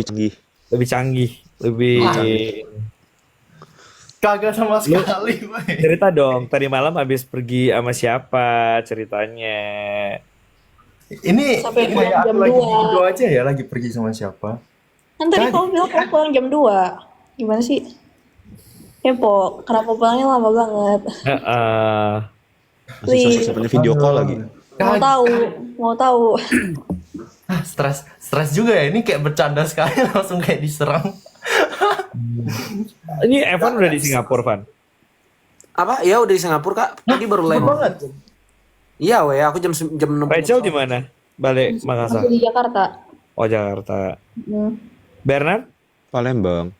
canggih. Lebih canggih, lebih Kagak sama sekali, boy. cerita dong. Tadi malam habis pergi sama siapa ceritanya? Ini Sampai pulang kayak aku jam lagi 2. di Indo aja ya, lagi pergi sama siapa? Kan tadi Kagak. kamu bilang kamu pulang jam 2. Gimana sih? Kepo, kenapa pulangnya lama banget? Heeh. Masih siapa video call lagi. Mau tahu, mau tahu. Ah, stres juga ya. Ini kayak bercanda sekali langsung kayak diserang. Ini Evan udah di Singapura, Van. Apa? Ya udah di Singapura, Kak. Tadi baru Cepet land. banget. Iya, weh, aku jam 6. Rachel di mana? Balik Makassar. Masih di Jakarta. Oh, Jakarta. Hmm. Bernard? Palembang.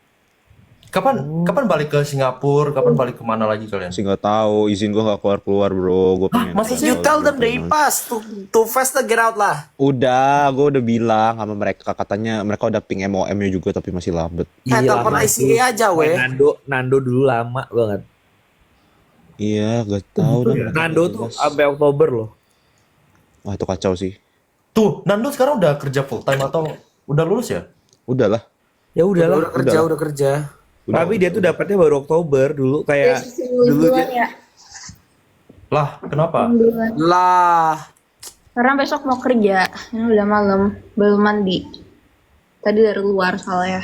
Kapan balik ke Singapura? Kapan balik kemana lagi kalian? Masih nggak tahu, izin gue nggak keluar bro. Gue pengen. masa sih? You tell them they pass to fast get out lah. Udah, gue udah bilang sama mereka, katanya mereka udah ping MOM-nya juga tapi masih lambat. Telepon lama ICA aja, weh. Nando dulu lama banget. Iya, gak tahu dah. Nando tuh sampai Oktober loh. Wah itu kacau sih. Tuh, Nando sekarang udah kerja full time atau udah lulus ya? Udahlah. Ya udahlah. Udah kerja. Tapi dia tuh dapatnya baru Oktober dulu kayak dulu Duluan dia. ya. Lah, kenapa? Duluan. Lah, Karena besok mau kerja. Ini udah malam, belum mandi. Tadi dari luar soalnya.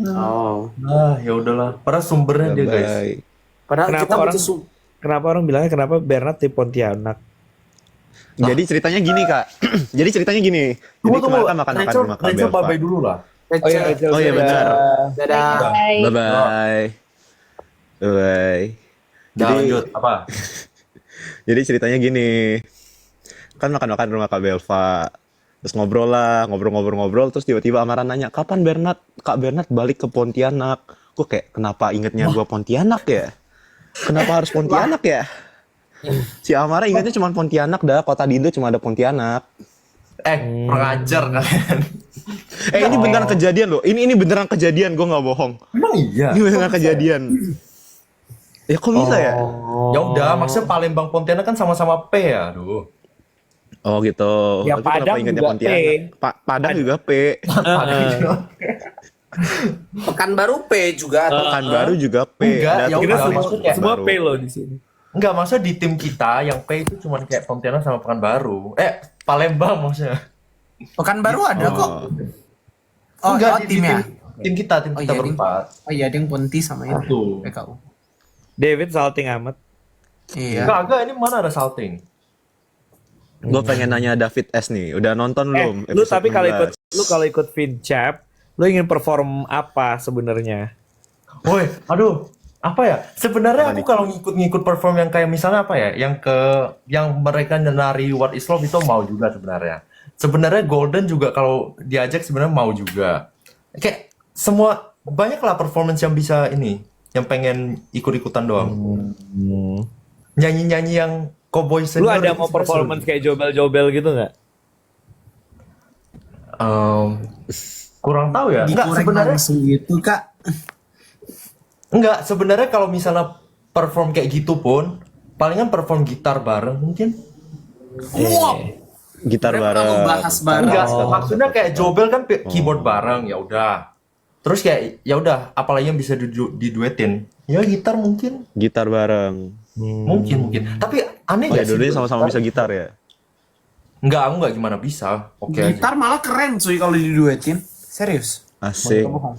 oh. Nah, ya udahlah. Padahal sumbernya dia, guys. Bye. Padahal Kenapa kita orang- butuh Kenapa orang bilangnya kenapa Bernard di Pontianak? Jadi ceritanya gini kak. Jadi ceritanya gini. Jadi kemarin kan makan Rachel, rumah Kak Rachel Belva. bye dulu lah. Rachel. Oh iya, benar. Dadah. Bye. Bye bye. Bye. Jadi, lanjut. Apa? Jadi ceritanya gini. Kan makan rumah Kak Belva. Terus ngobrol lah, ngobrol. Terus tiba-tiba Amara nanya, kapan Kak Bernard balik ke Pontianak? Gue kayak, kenapa ingetnya gue Pontianak ya? Kenapa harus Pontianak ya? Si Amara ingatnya cuma Pontianak dah, kota di Indo cuma ada Pontianak. Kurang ajar kalian. Ini beneran kejadian loh. Ini beneran kejadian, gue nggak bohong. Emang iya? Ini beneran kejadian. Ya kok bisa ya? Ya udah, maksudnya Palembang Pontianak kan sama-sama P ya, aduh. Oh gitu. Ya, Tapi kenapa Padang ingatnya juga Pontianak? P. Padang juga P. Pekanbaru P juga tuh. Pekanbaru juga P. Enggak, Ada ya tuh udah, Pekanbaru. maksudnya Semua P loh di sini. Enggak, maksudnya di tim kita yang P itu cuma kayak Pontianak sama Pekanbaru. Palembang maksudnya. Pekanbaru ada kok. Oh, Enggak, oh timnya. Tim kita Oh iya, berempat. Oh iya, ada yang Ponti sama itu. Tuh. PKU. David salting amat. Iya. Enggak, ini mana ada salting? Gue pengen nanya David S nih. Udah nonton belum? Lu episode tapi kalau 16? ikut FinChap, lu ingin perform apa sebenarnya? Woi, aduh, apa ya? Sebenarnya Apa aku nih? kalau ngikut perform yang kayak misalnya apa ya? Yang mereka nari What Is Love itu mau juga sebenarnya. Sebenarnya Golden juga kalau diajak sebenarnya mau juga. Kayak semua banyak lah performance yang bisa ini, yang pengen ikut-ikutan doang. Nyanyi-nyanyi yang cowboy Lu senior ada itu mau sebenarnya performance kayak jobel-jobel gitu nggak? kurang tahu ya. Enggak, Dikurang sebenarnya langsung gitu, Kak. enggak, sebenarnya kalau misalnya perform kayak gitu pun palingan perform gitar bareng mungkin. Gitar Mereka bareng. mau bahas bareng. Enggak, maksudnya kayak Jobel kan keyboard bareng, ya udah. Terus kayak ya udah, apalagi yang bisa diduetin? Ya gitar mungkin, Gitar bareng. mungkin. Tapi aneh Oh ya gak sih? dulu sama-sama bisa gitar ya. Enggak, aku enggak gimana bisa. Oke aja. Gitar malah keren cuy kalau diduetin. Serius. Asik. Nggak bohong.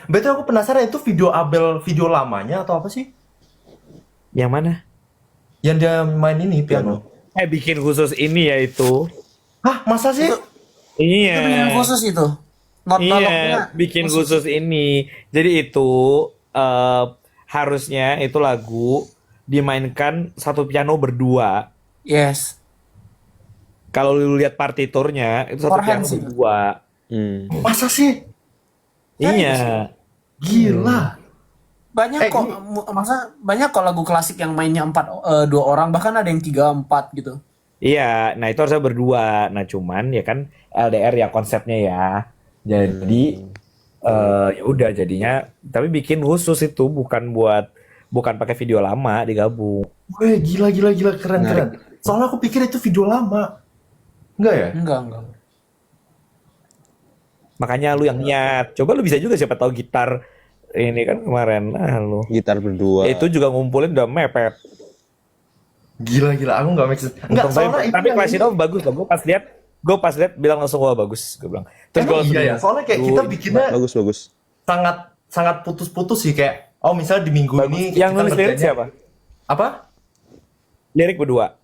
Betul, aku penasaran itu video Abel, video lamanya atau apa sih? Yang mana? Yang dia main ini piano. Bikin khusus ini ya itu. Hah, masa sih? Itu yang Iya. khusus itu. Not Bikin khusus ini. Jadi itu harusnya itu lagu dimainkan satu piano berdua. Yes. Kalau lu lihat partiturnya itu satu For piano hands itu. berdua. Masa sih? Iya. Gila. Banyak kok masa banyak kok lagu klasik yang mainnya 2 orang, bahkan ada yang 3-4 gitu. Iya, nah itu harusnya berdua. Nah cuman ya kan LDR ya konsepnya ya. Jadi ya udah jadinya. Tapi bikin khusus itu bukan pakai video lama digabung. Weh, gila keren. Soalnya aku pikir itu video lama. Enggak ya? Enggak. Makanya lu yang niat. Coba lu bisa juga siapa tahu gitar ini kan kemarin. Lu. Gitar berdua. Itu juga ngumpulin udah mepet. Gila, aku nggak make sense. Enggak, Untung soalnya tapi yang Clash ini- of bagus loh. Gue pas lihat bilang langsung wah bagus. Gue bilang. Terus gue Emang iya ya, soalnya kayak kita bikinnya Bagus. sangat sangat putus-putus sih, kayak misalnya di minggu ini Yang kita nulis lirik ngerjainnya- siapa? Apa? Lirik berdua.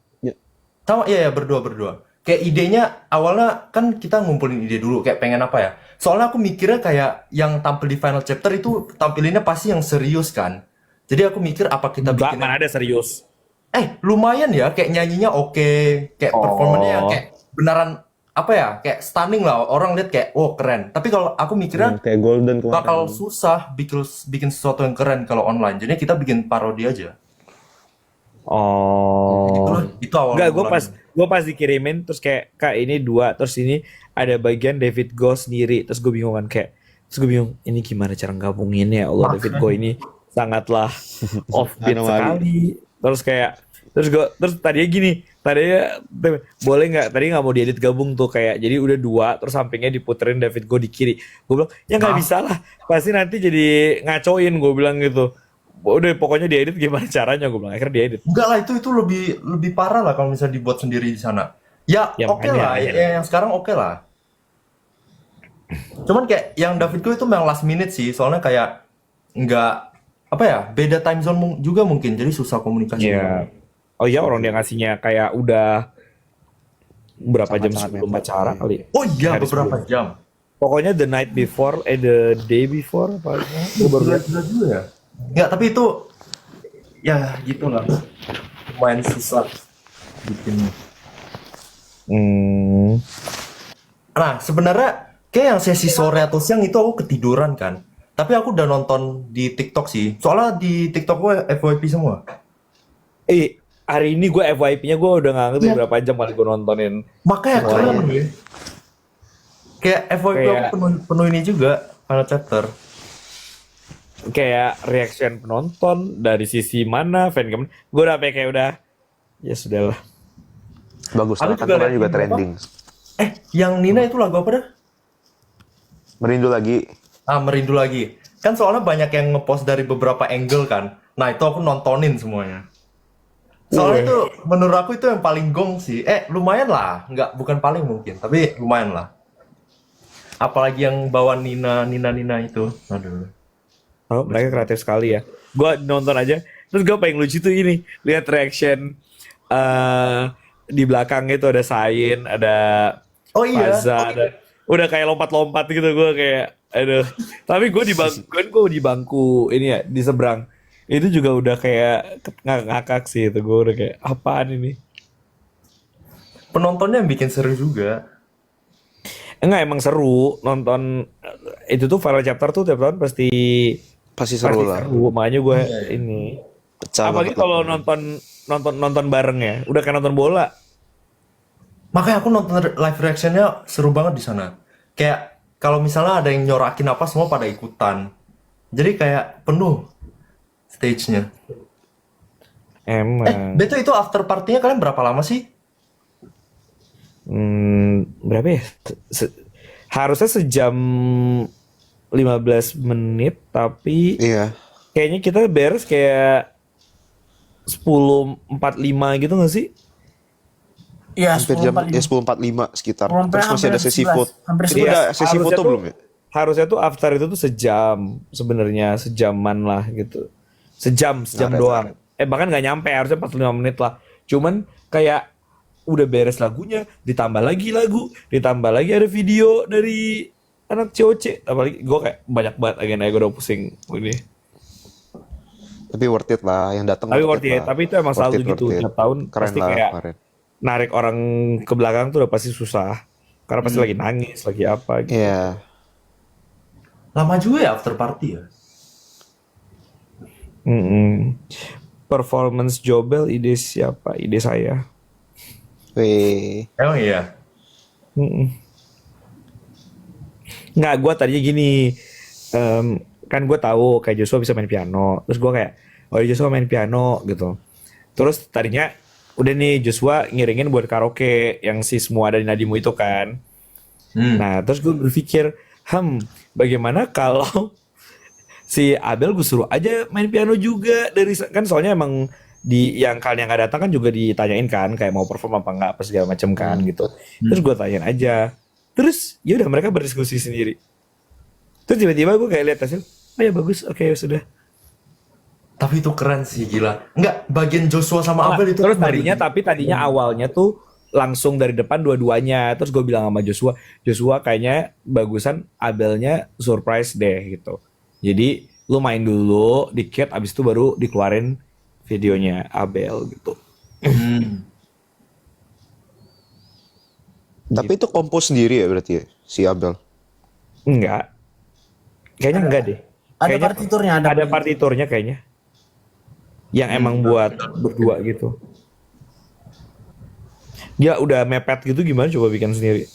Sama, iya berdua. Kayak idenya awalnya kan kita ngumpulin ide dulu, kayak pengen apa ya? Soalnya aku mikirnya kayak yang tampil di final chapter itu tampilinnya pasti yang serius kan. Jadi aku mikir apa kita Enggak, bikin mana ada serius. lumayan ya, kayak nyanyinya oke, kayak performanya kayak beneran apa ya, kayak stunning lah, orang lihat kayak oh keren. Tapi kalau aku mikirnya Kayak Golden kemarin. bakal susah bikin sesuatu yang keren kalau online. Jadi kita bikin parodi aja. Oh. Itu awal Enggak, gue mulanya. pas dikirimin terus kayak kak ini 2 terus ini ada bagian David Go sendiri terus gue bingung kan kayak terus gue bingung ini gimana cara gabunginnya ya Allah David Go ini sangatlah offbeat Anomali. sekali terus tadinya gini boleh nggak tadi nggak mau diedit gabung tuh kayak jadi udah 2 terus sampingnya diputerin David Go di kiri gue bilang ya nggak bisa lah pasti nanti jadi ngacoin gue bilang gitu udah pokoknya diedit gimana caranya gue bilang akhirnya diedit. Enggak lah, itu lebih parah lah kalau misalnya dibuat sendiri di sana. Ya, Ya, oke makanya, lah, makanya. yang sekarang oke lah. Cuman kayak yang David Go itu memang last minute sih, soalnya kayak nggak apa ya, beda time zone juga mungkin, jadi susah komunikasi. Iya. Oh iya orang dia ngasihnya kayak udah berapa jam Sangat-sangat sebelum mepet. acara kali. Oh iya, Hari beberapa sebelum. jam. Pokoknya the night before, the day before apa? Gue baru lihat. Gila juga ya. Nggak, tapi itu ya gitu lah. Lumayan susah bikinnya. Hmm. Nah, sebenarnya kayak yang sesi sore atau siang itu aku ketiduran kan. Tapi aku udah nonton di TikTok sih. Soalnya di TikTok gue FYP semua. Hari ini gue FYP-nya gue udah nggak ngerti Iya. berapa jam kali gue nontonin. Makanya Oh, keren iya. gue. Kayak FYP Kayak- aku penuh ini juga final chapter. Kayak reaction penonton dari sisi mana fancam. Gue udah kayak udah ya sudahlah. Bagus. Aku Kan juga kemarin liatin juga apa? trending. Yang Nina itu lagu apa dah? Merindu lagi. Merindu lagi. Kan soalnya banyak yang ngepost dari beberapa angle kan. Nah, itu aku nontonin semuanya. Soalnya itu menurut aku itu yang paling gong sih. Lumayan lah. Bukan paling mungkin, tapi lumayan lah. Apalagi yang bawa Nina itu. Aduh. Oh, mereka kreatif sekali ya. Gue nonton aja. Terus gue paling lucu tuh ini. Lihat reaction di belakang itu ada Sain, ada Oh iya. Faza, udah kayak lompat-lompat gitu gue kayak aduh. Tapi gue di bangku ini ya di seberang. Itu juga udah kayak ngakak sih itu gue udah kayak apaan ini? Penontonnya yang bikin seru juga. Enggak emang seru nonton itu tuh final chapter tuh tiap tahun pasti Pasti seru lah. seru. Makanya gue ini. Pecah Apalagi banget kalau lah. nonton bareng ya, udah kayak nonton bola. Makanya aku nonton live reactionnya seru banget di sana. Kayak kalau misalnya ada yang nyorakin apa semua pada ikutan. Jadi kayak penuh stage-nya. Emang. Beto itu after party-nya kalian berapa lama sih? Berapa ya? Harusnya sejam 15 menit, tapi Iya. kayaknya kita beres kayak 10.45 gitu gak sih? Iya, Hampir jam 10.45. ya 10.45 sekitar. Hampir- Terus masih ada hampir sesi 11. foto. Hampir Itu 11. udah sesi Harusnya foto tuh- belum ya? Harusnya tuh after itu tuh sejam sebenarnya, sejaman lah gitu. Sejam Ngaret, doang. Bahkan nggak nyampe, harusnya 45 menit lah. Cuman kayak udah beres lagunya, ditambah lagi lagu, ditambah lagi ada video dari anak COC. Apalagi gue kayak banyak banget agenda gue udah pusing ini. Tapi worth it lah yang datang. Tapi worth it, tapi itu emang selalu gitu tiap tahun Keren pasti lah kayak kemarin. narik orang ke belakang tuh udah pasti susah. Karena pasti lagi nangis, lagi apa gitu. Iya. Lama juga ya after party ya? Performance Jobel ide siapa? Ide saya. Weh. Emang iya? Nggak, gue tadinya gini, kan gue tahu kayak Joshua bisa main piano, terus gue kayak, oh Joshua main piano gitu. Terus tadinya udah nih Joshua ngiringin buat karaoke yang si semua dari Nadimu itu kan. Nah terus gue berpikir bagaimana kalau si Abel gue suruh aja main piano juga dari kan soalnya emang di yang kalian yang nggak datang kan juga ditanyain kan kayak mau perform apa nggak apa segala macam kan gitu. Terus gue tanyain aja. Terus ya udah mereka berdiskusi sendiri. Terus tiba-tiba gue kayak lihat hasil, oh ya bagus, oke ya sudah. Tapi itu keren sih, gila. Enggak, bagian Joshua sama Nah, Abel itu terus keren. tadinya awalnya tuh langsung dari depan dua-duanya. Terus gue bilang sama Joshua kayaknya bagusan Abelnya surprise deh gitu. Jadi lu main dulu dikit, abis itu baru dikeluarin videonya Abel gitu. Hmm. Tapi itu kompos sendiri ya berarti ya, si Abel. Enggak, kayaknya enggak deh. Ada Kayaknya partiturnya, ada partiturnya kayaknya. Yang emang buat berdua gitu. Dia udah mepet gitu gimana coba bikin sendiri.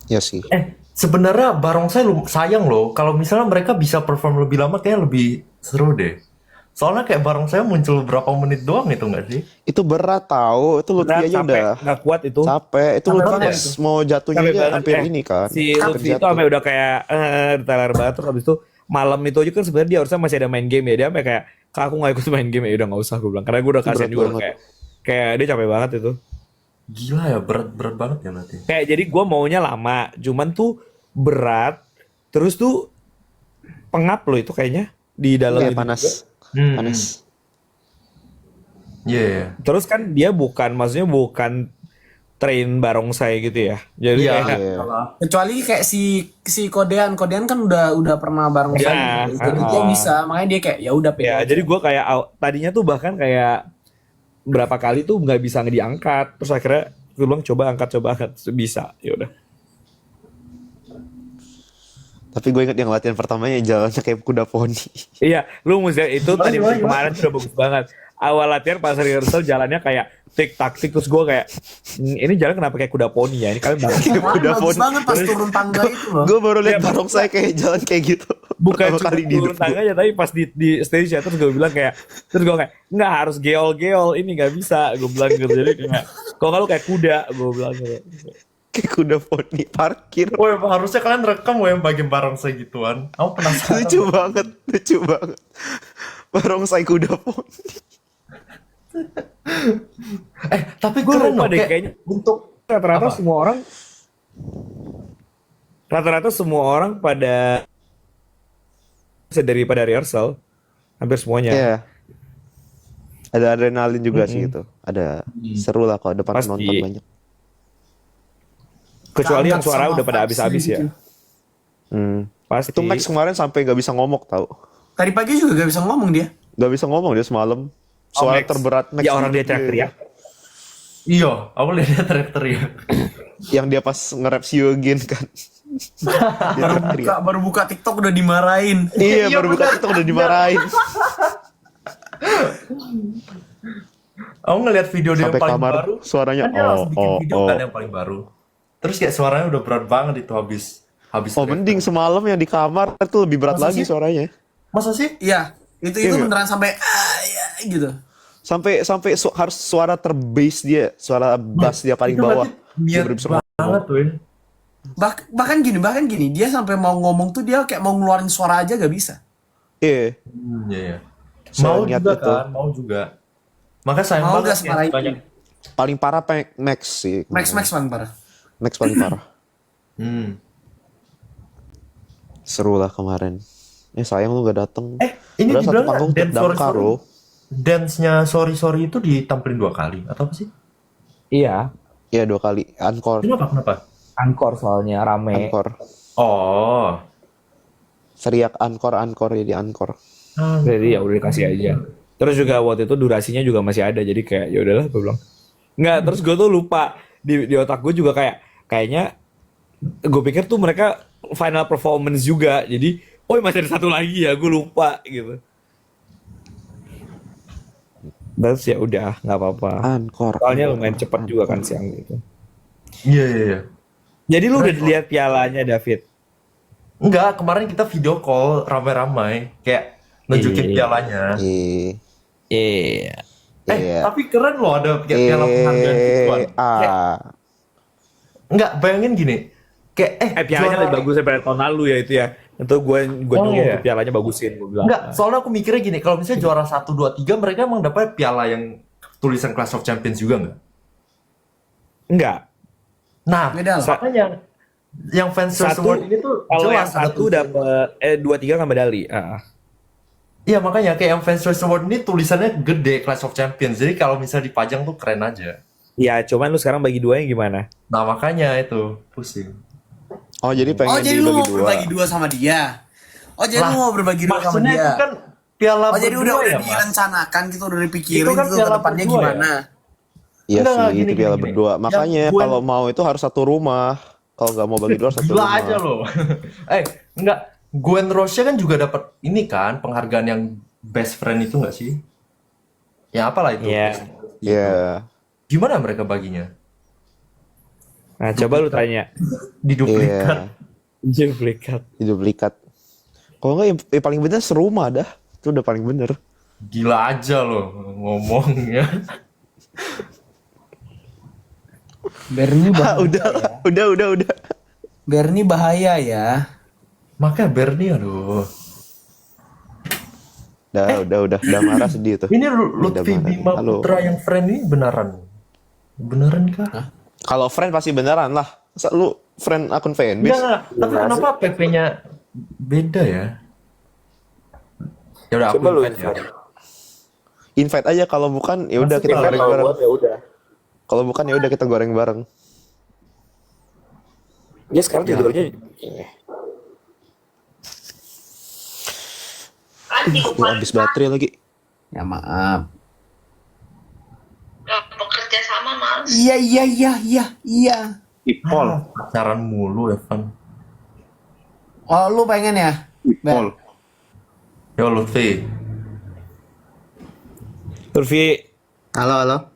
Ya sih. Sebenarnya Barongsai sayang loh, kalau misalnya mereka bisa perform lebih lama kayak lebih seru deh. Soalnya kayak Barongsai muncul berapa menit doang itu nggak sih? Itu berat tahu, itu Lutfi Berat, aja capek, udah nggak kuat itu. capek. Itu Capek Lutfi banget pas mau jatuhnya Capek aja banget. hampir ini kan. Si hampir Lutfi itu jatuh. sampai udah kayak teler banget. Terus habis itu malam itu aja kan sebenarnya dia harusnya masih ada main game ya. Dia sampai kayak, Kak aku nggak ikut main game ya. Udah nggak usah gue bilang. Karena gue udah Itu kasihan berat juga banget. kayak dia capek banget itu. Gila ya, berat banget ya berarti. Kayak jadi gue maunya lama. Cuman tuh berat. Terus tuh pengap loh itu kayaknya di dalam Kayak itu panas. juga. Panas. Iya, iya. Terus kan dia maksudnya bukan train barongsai gitu ya. Jadi Iya. kayak Iya. kecuali kayak si Kodean kan udah pernah bareng Ya, saya. Jadi dia bisa, makanya dia kayak ya udah ya, pegang. jadi gue kayak tadinya tuh bahkan kayak berapa kali tuh nggak bisa diangkat. Terus akhirnya gue bilang coba angkat Terus bisa. Ya udah. Tapi gue ingat yang latihan pertamanya jalannya kayak kuda poni. Iya, lu mesti itu tadi musim kemarin tuh udah bagus banget. Awal latihan pas rehearsal jalannya kayak tik tak tik terus gue kayak ini jalan kenapa kayak kuda poni ya? Ini kalian banget. Kayak Wah, kuda bagus poni. banget pas turun tangga itu loh. Gue baru lihat Iya, barongsai kayak jalan kayak gitu. Bukan Pertama cuma kali di turun hidup gue. tangga aja tapi pas di stage ya terus gue bilang kayak terus gue kayak nggak harus geol ini nggak bisa gue bilang gitu jadi kayak kalau kayak kuda gue bilang gitu. Kayak kuda poni parkir. Woi, harusnya kalian rekam yang bagian Barongsai gituan. Aku penasaran. Lucu banget. Barongsai kuda poni. Tapi Gue keren lupa loh deh kayak kayaknya untuk rata-rata apa? semua orang pada daripada rehearsal hampir semuanya. Iya. Ada adrenalin juga sih itu. Ada seru lah kalau depan Pasti. penonton banyak. Kecuali yang Keangkat suara sama udah pada vibes-nya habis-habis ya. gitu. Pasti. Itu Max kemarin sampai gak bisa ngomong tau. Tadi pagi juga gak bisa ngomong dia. Gak bisa ngomong dia semalam. Suara Max. terberat Max. Ya orang dia teriak-teriak. Iya, aku lihat dia teriak-teriak. Yang dia pas nge-rap See You Again kan. Dia teriak-teriak. Baru buka TikTok udah dimarahin. Iya baru buka TikTok udah dimarahin. Aku ngeliat video dia yang Sampai paling kamar baru. suaranya Kan dia langsung bikin video oh. kan yang paling baru. Terus kayak suaranya udah berat banget itu habis Oh mending semalam yang di kamar itu lebih berat Masa lagi sih? suaranya. Masa sih? Iya, itu Iya nggak? beneran sampai ya, gitu. Sampai harus suara terbass dia, suara bass dia paling Itu bawah. berarti Dia Biar baru bisa ngomong. banget tuh. Bahkan gini, dia sampai mau ngomong tuh dia kayak mau ngeluarin suara aja gak bisa. Iya. Iya, iya. Soal Mau niat juga itu. kan, mau juga. Makanya sayang Mau banget gak separah itu? banyak. Paling parah Max sih. Max bang parah. Max paling parah. Hmm. Seru lah kemarin. Sayang lu gak dateng. Ini Padahal satu dibilang panggung dance sorry damkar sorry. loh. Dance-nya sorry sorry itu ditampilin 2 kali atau apa sih? Iya. Iya 2 kali. Encore. Kenapa? Angkor soalnya rame. Encore. Oh. Seriak encore jadi encore. Jadi ya udah dikasih aja. Terus juga waktu itu durasinya juga masih ada jadi kayak ya udahlah gue bilang. Nggak, terus gue tuh lupa di otak gue juga kayaknya gue pikir tuh mereka final performance juga. Jadi masih ada satu lagi ya, gue lupa gitu. Terus ya udah nggak apa-apa. Encore. Soalnya lumayan cepat juga kan siang gitu. Iya. Jadi lu udah lihat pialanya David? Enggak, kemarin kita video call ramai-ramai kayak nunjukin Iya. pialanya. Iya. Iya. Tapi keren loh ada piala penghargaan gituan. Kayak, enggak, bayangin gini. kayak pialanya juara- lebih bagus daripada tahun lalu ya itu ya. Itu gue Oh, nunggu iya. tuh pialanya bagusin gue bilang. Enggak, soalnya aku mikirnya gini, kalau misalnya juara 1, 2, 3 mereka emang dapat piala yang tulisan Clash of Champions juga nggak? Enggak. Nah, Beda lah. makanya yang Fans Choice Satu, Award ini tuh kalau yang jelas ada satu tulisan. dapat 2 3 kan medali. Iya, makanya kayak yang Fans Choice Award ini tulisannya gede Clash of Champions. Jadi kalau misalnya dipajang tuh keren aja. Ya, cuman lu sekarang bagi duanya gimana? Nah, makanya itu pusing. Oh, jadi Oh, pengen jadi lu dibagi mau dua. berbagi dua sama dia? Oh, jadi Lah, lu mau berbagi dua sama Maksudnya dia? itu kan piala Oh, jadi berdua udah ya, Mas? direncanakan gitu, udah dipikirin Itu kan gitu ke piala depannya berdua ya? gimana? Iya Enggak, sih, gini, itu piala gini. berdua. Yang Makanya gue- kalau mau itu harus satu rumah. Kalau nggak mau bagi dua harus satu Gila rumah. aja loh. Enggak. Gwen Rose kan juga dapat ini kan penghargaan yang best friend itu nggak sih? Ya apalah itu. Iya. Iya. Gimana mereka baginya? Nah, coba lu tanya. Diduplikat. Iya. Duplikat. Duplikat. Kalau nggak yang paling bener serumah dah. Itu udah paling bener. Gila aja loh ngomongnya. Bernie bahaya. Udah. Bernie bahaya ya. Makanya Bernie aduh. Udah marah sedih tuh. Ini Udah Lutfi marah. Bima Halo. Putra yang friend ini beneran? Beneran kah? Kalau friend pasti beneran lah. Masa lu friend akun fanbase? Enggak. Tapi kenapa PP-nya beda ya? Ya udah aku Coba lu invite ya. Invite aja, kalau bukan ya udah kita goreng bareng. Kalau bukan ya udah kita goreng bareng. Ya sekarang tidurnya Gue habis baterai lagi. Ya maaf. Bekerja sama males. Iya. Ipol. Pacaran mulu Evan. Oh, lu pengen ya? Ipol. Yo Lutfi. Lutfi, Halo.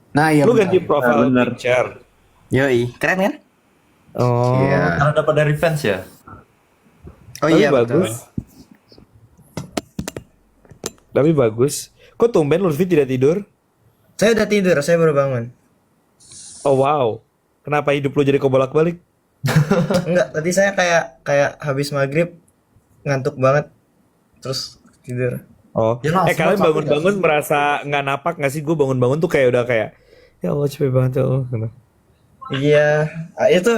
Nah, ya lu benar. ganti profile picture. Yoi, keren kan? Oh, Iya. Karena dapat dari fans ya. Oh tapi iya, bagus. Tapi bagus. Kok tumben Lutfi tidak tidur? Saya udah tidur, saya baru bangun. Oh wow. Kenapa hidup lu jadi kebolak-balik? Enggak, tadi saya kayak habis maghrib ngantuk banget, terus tidur. Oh. Ya lah, Kalian semua bangun-bangun merasa nggak napak nggak sih? Gue bangun-bangun tuh kayak udah kayak ya Allah capek banget ya Allah. Iya, itu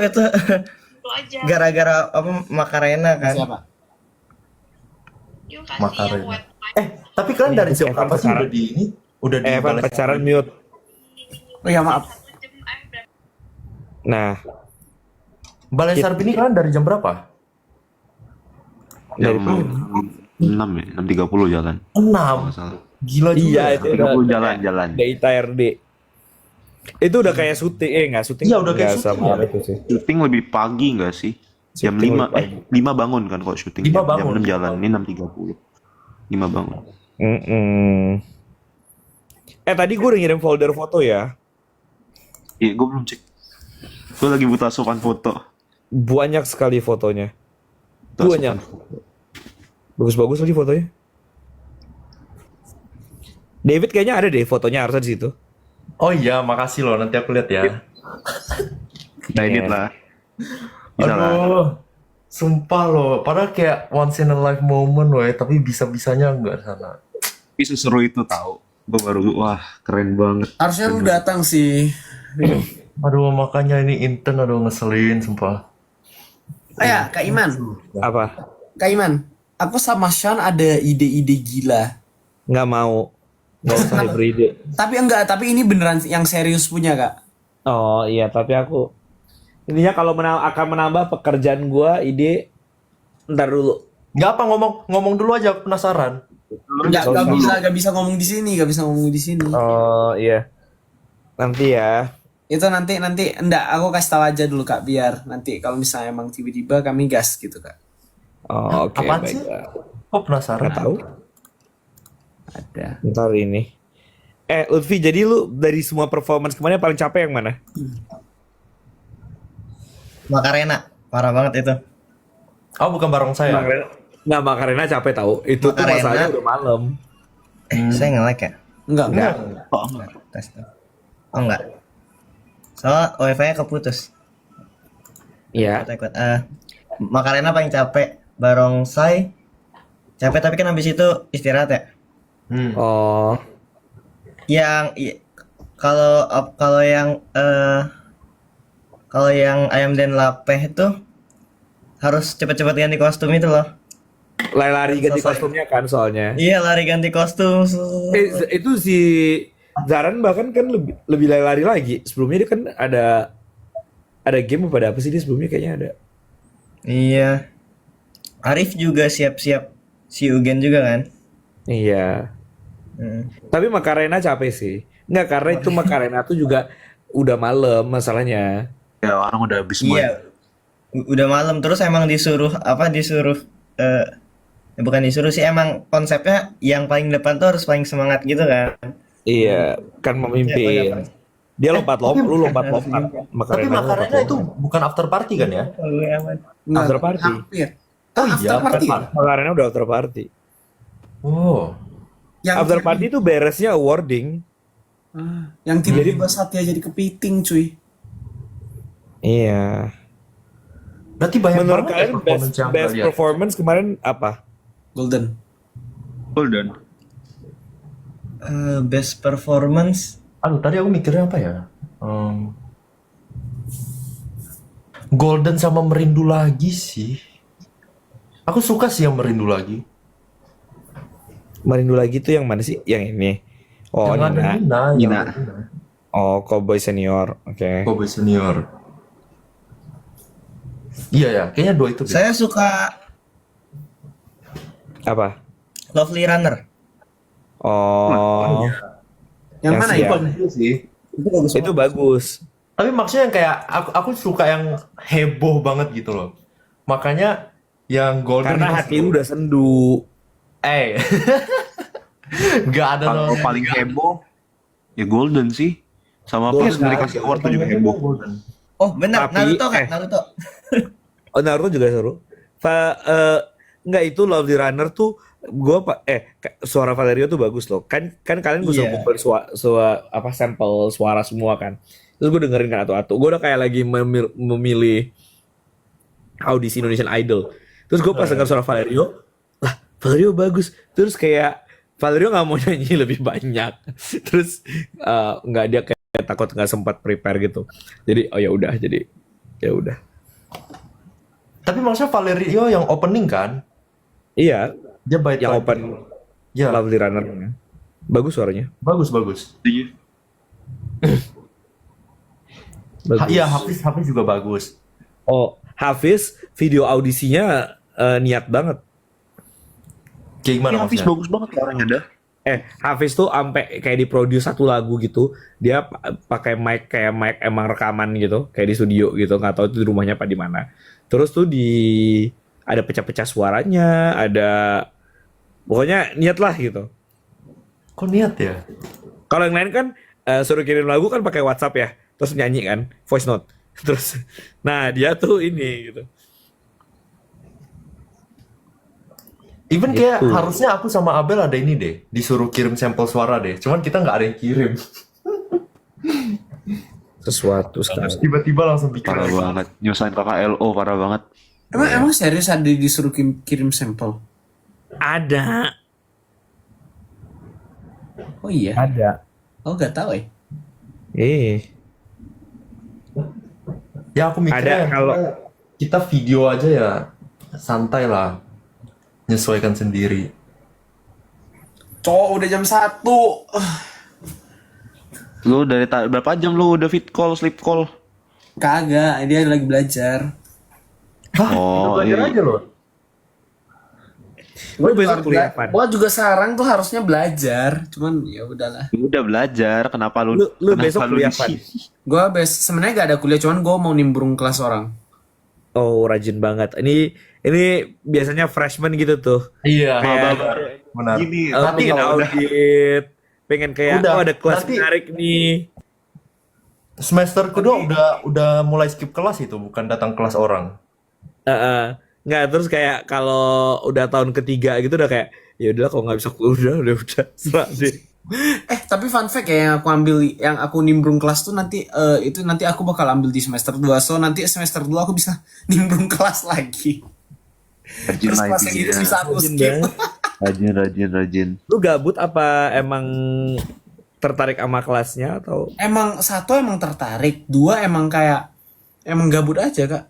Lu aja. gara-gara apa Makarena kan? Siapa? Yuk kasih Makarena. yang wet. Tapi kalian dari jam Evan berapa sih pacaran. udah di ini? Udah di Evan Balai pacaran Sarbini? mute. Oh ya maaf. Nah, Balai Sarbini kalian dari jam berapa? dari 6 ya, 6.30 jalan. 6. Nggak salah. Gila juga. iya ya. itu udah 30 jalan. dari TRD. Itu udah kayak syuting, nggak syuting? Iya, udah kayak nggak syuting sama ya. itu sih. Syuting lebih pagi nggak sih? Jam Syuting 5, lebih pagi. 5 bangun kan kalau syuting. 5 Jam bangun. 6 jalan, ini 6.30. 5 bangun. Tadi gue udah ngirim folder foto ya. Iya, gue belum cek. Gue lagi buta asupan foto. Banyak sekali fotonya. Buta Banyak. asupan foto. Bagus-bagus lagi fotonya. David kayaknya ada deh fotonya harusnya di situ. Oh iya, makasih loh. Nanti aku lihat ya. Nah, edit lah. Bisa lah. Aduh. Sumpah loh. Padahal kayak once in a life moment loh ya. Tapi bisa-bisanya nggak sana. Tapi seseru itu tahu. Gue baru, wah keren banget. Harusnya lu datang sih. Aduh, makanya ini intern aduh ngeselin sumpah. Oh ya, Kak Iman. Apa? Kak Iman, aku sama Sean ada ide-ide gila. Nggak mau. Nggak usah beride. Tapi ini beneran yang serius punya, Kak. Oh iya, tapi aku intinya kalau akan menambah pekerjaan gua, ide ntar dulu. Nggak apa ngomong dulu aja penasaran. Gak bisa ngomong di sini. Oh iya. Nanti ya. Itu nanti enggak, aku kasih tahu aja dulu Kak, biar nanti kalau misalnya emang tiba-tiba kami gas gitu, Kak. Oh, oke, Apaan sih? baiklah. Kok penasaran? Nggak tahu. Ada. Ntar ini. Lutfi, jadi lu dari semua performance kemarin yang paling capek yang mana? Makarena, parah banget itu. Oh, bukan bareng saya. Nggak, Makarena capek tahu. Itu tuh Makarena. masalahnya udah malam. Saya nge-like ya? Enggak. Tes tuh. Oh enggak. Soalnya wifi-nya keputus. Iya. Kuat. Makarena paling capek, Barongsai capek tapi kan habis itu istirahat ya. Oh, Kalau kalau yang kalau yang ayam dan lapeh itu harus cepet-cepet ganti kostum itu loh. lari-lari ganti Selesai. kostumnya kan soalnya. Iya, lari ganti kostum. Itu si Zaran bahkan kan lebih lari-lari lagi. Sebelumnya dia kan ada game pada apa sih dia sebelumnya kayaknya ada. Iya. Arif juga siap-siap si Ugen juga kan. Iya. Hmm. Tapi Macarena capek sih. Enggak, karena itu Macarena tuh juga udah malam masalahnya. Ya orang udah habis semua. Iya. Udah malam terus emang disuruh bukan disuruh sih, emang konsepnya yang paling depan tuh harus paling semangat gitu kan. Iya, kan Iya, memimpin. Dia lompat-lompat, lu lompat-lompat. Tapi Macarena Macarena itu bukan after party kan ya? Nggak, After party. hampir. Oh After iya, party. Macarena udah after party. Oh. Yang After party itu beresnya awarding. yang tiba-tiba Satya jadi kepiting, cuy. Iya. Berarti banyak Menurut banget ya kalian performance yang best nggak lihat. performance kemarin apa? Golden. Golden. Best performance Aduh, tadi aku mikirnya apa ya? Golden sama Merindu Lagi sih. Aku suka sih yang Merindu Lagi. Merindu lagi tuh yang mana sih? Yang ini. Oh, yang ada Nina. Nina. Oh, Cowboy Senior. Oke. Kobe Senior. Iya ya, kayaknya dua itu deh. saya suka Apa? Lovely Runner. Oh, Yang Yang mana siap. itu? sih. Itu bagus itu bagus. Tapi maksudnya yang kayak aku suka yang heboh banget gitu loh. Makanya yang Golden Karena itu- hati lu udah sendu. nggak ada Kalau no- paling heboh ya Golden sih. Sama Golden pas dari kasih award tuh juga heboh. Golden. Oh, benar, Tapi, Naruto kan? Naruto. Oh, Naruto juga seru. Enggak, itu Lovely Runner tuh suara Valerio tuh bagus loh. Kan kalian gue Iya. kumpulin sampel suara semua kan. Terus gue dengerin kan atu-atu. Gue udah kayak lagi memilih audisi Indonesian Idol. Terus gue pas denger suara Valerio, lah Valerio bagus. Terus kayak Valerio nggak mau nyanyi lebih banyak. Terus nggak, dia kayak takut nggak sempat prepare gitu. Jadi oh ya udah, jadi ya udah. Tapi maksudnya Valerio yang opening kan? Iya, Dia baik yang open Ya, Lovely Runner. Bagus suaranya. bagus. Iya. Bagus. Iya, Hafiz juga bagus. Oh, Hafiz video audisinya niat banget. Kayak gimana Hafiz maksudnya? bagus banget orangnya dah. Hafiz tuh sampai kayak diproduce satu lagu gitu. Dia pakai mic kayak mic emang rekaman gitu, kayak di studio gitu. Nggak tahu itu di rumahnya apa di mana. Terus tuh ada pecah-pecah suaranya, ada pokoknya niat lah gitu. Kok niat ya? Kalau yang lain kan suruh kirim lagu kan pakai WhatsApp ya, terus nyanyi kan, voice note. Terus, nah dia tuh ini gitu. Even kayak Gitu. harusnya aku sama Abel ada ini deh, disuruh kirim sampel suara deh. Cuman kita nggak ada yang kirim. Sesuatu sekali. Tiba-tiba langsung bikin. Parah banget. Nyusahin KKLO parah banget. Emang serius ada disuruh kirim sampel? Ada. Oh iya. Ada. Oh nggak tahu ya. Ya aku mikirnya Ada kalau kita video aja ya santai lah, menyesuaikan sendiri. Cowok udah jam 1. Lu dari berapa jam lu udah fit call, sleep call? Kagak, dia lagi belajar. Oh, Belajar iya. aja loh. lu besok kuliah apa? Gua juga sekarang tuh harusnya belajar, cuman ya udahlah. Lu udah belajar, kenapa lu Lu kenapa besok lu kuliah di apa? sini? Gua sebenarnya gak ada kuliah, cuman gua mau nimbrung kelas orang. Oh, rajin banget. Ini biasanya freshman gitu tuh. Iya, Kayak benar. Gini, pengen kalau udah- audit, pengen kayak Udah, ada kelas nanti- menarik nih. Semester kedua udah mulai skip kelas itu, bukan datang kelas orang. Nggak, terus kayak kalau udah tahun ketiga gitu udah kayak ya udah kalau nggak bisa udah serah deh. Tapi fun fact ya yang aku nimbrung kelas tuh nanti itu nanti aku bakal ambil di semester 2. So nanti semester 2 aku bisa nimbrung kelas lagi. Rajin Terus lah kelas yang itu intinya. bisa aku skip. Rajin. Lu gabut apa emang tertarik sama kelasnya atau? Emang satu emang tertarik, dua emang kayak emang gabut aja kak.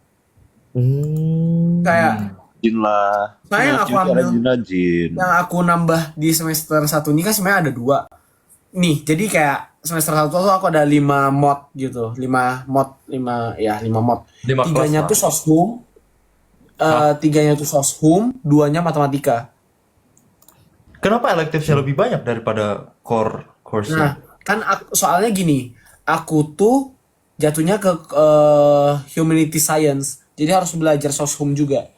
Kayak Rajin lah. Nah, yang aku ambil Rajin. yang aku nambah di semester 1 ini kan sebenarnya ada 2. Nih, jadi kayak semester 1 tuh aku ada 5 mod gitu. 5 mod. 5 Tiganya kelas tuh lah. soshum, tiganya tuh soshum, duanya matematika. Kenapa elektifnya lebih banyak daripada core course-nya? Nah, kan soalnya gini, aku tuh jatuhnya ke humanity science. Jadi harus belajar soshum juga.